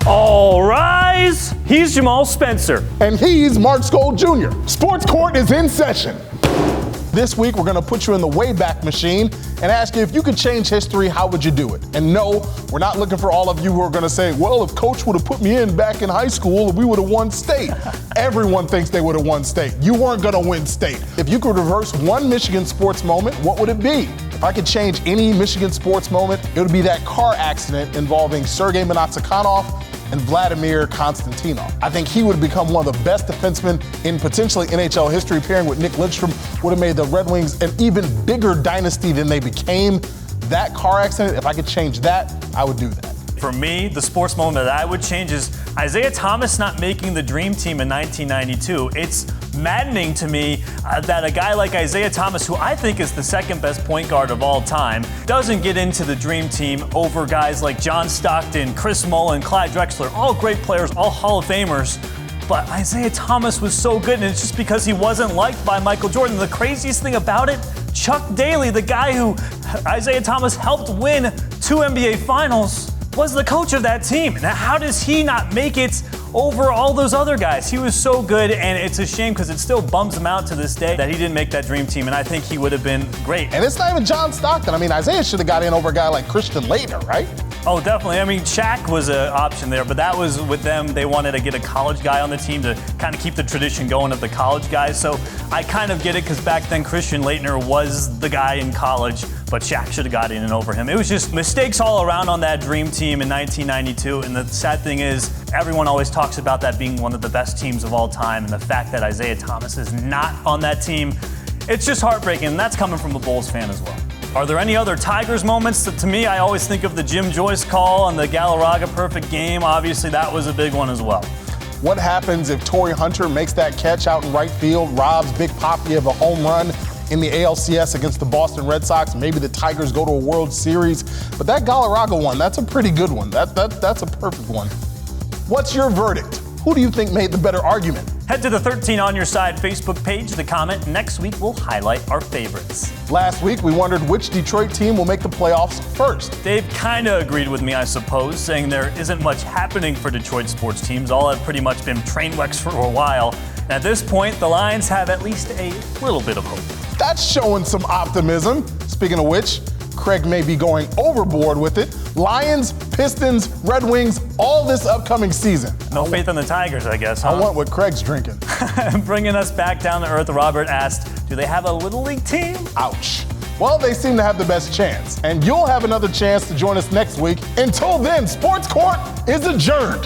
All rise. He's Jamal Spencer. And he's Mark Skol Jr. Sports Court is in session. This week, we're going to put you in the Wayback Machine and ask you, if you could change history, how would you do it? And no, we're not looking for all of you who are going to say, well, if Coach would have put me in back in high school, we would have won state. Everyone thinks they would have won state. You weren't going to win state. If you could reverse one Michigan sports moment, what would it be? If I could change any Michigan sports moment, it would be that car accident involving Sergei Monotsikhanov and Vladimir Konstantinov. I think he would become one of the best defensemen in potentially NHL history. Pairing with Nick Lidstrom would have made the Red Wings an even bigger dynasty than they became. That car accident, if I could change that, I would do that. For me, the sports moment that I would change is Isaiah Thomas not making the Dream Team in 1992. It's maddening to me that a guy like Isaiah Thomas, who I think is the second best point guard of all time, doesn't get into the Dream Team over guys like John Stockton, Chris Mullin, Clyde Drexler, all great players, all Hall of Famers. But Isaiah Thomas was so good, and it's just because he wasn't liked by Michael Jordan. The craziest thing about it, Chuck Daly, the guy who Isaiah Thomas helped win 2 NBA Finals, was the coach of that team. Now, how does he not make it over all those other guys? He was so good, and it's a shame because it still bums him out to this day that he didn't make that Dream Team, and I think he would have been great. And it's not even John Stockton. I mean, Isaiah should have got in over a guy like Christian Laettner, right? Oh, definitely. I mean, Shaq was an option there, but that was with them. They wanted to get a college guy on the team to kind of keep the tradition going of the college guys. So I kind of get it because back then Christian Laettner was the guy in college, but Shaq should have got in and over him. It was just mistakes all around on that Dream Team in 1992. And the sad thing is, everyone always talks about that being one of the best teams of all time. And the fact that Isaiah Thomas is not on that team, it's just heartbreaking. And that's coming from a Bulls fan as well. Are there any other Tigers moments? To me, I always think of the Jim Joyce call on the Galarraga perfect game. Obviously, that was a big one as well. What happens if Torrey Hunter makes that catch out in right field, robs Big Papi of a home run in the ALCS against the Boston Red Sox? Maybe the Tigers go to a World Series. But that Galarraga one, that's a pretty good one. That's a perfect one. What's your verdict? Who do you think made the better argument? Head to the 13 on Your Side Facebook page to comment. Next week, we'll highlight our favorites. Last week, we wondered which Detroit team will make the playoffs first. Dave kind of agreed with me, I suppose, saying there isn't much happening for Detroit sports teams. All have pretty much been train wrecks for a while. And at this point, the Lions have at least a little bit of hope. That's showing some optimism. Speaking of which, Craig may be going overboard with it. Lions, Pistons, Red Wings, all this upcoming season. No faith in the Tigers, I guess, huh? I want what Craig's drinking. Bringing us back down to earth, Robert asked, do they have a Little League team? Ouch. Well, they seem to have the best chance. And you'll have another chance to join us next week. Until then, Sports Court is adjourned.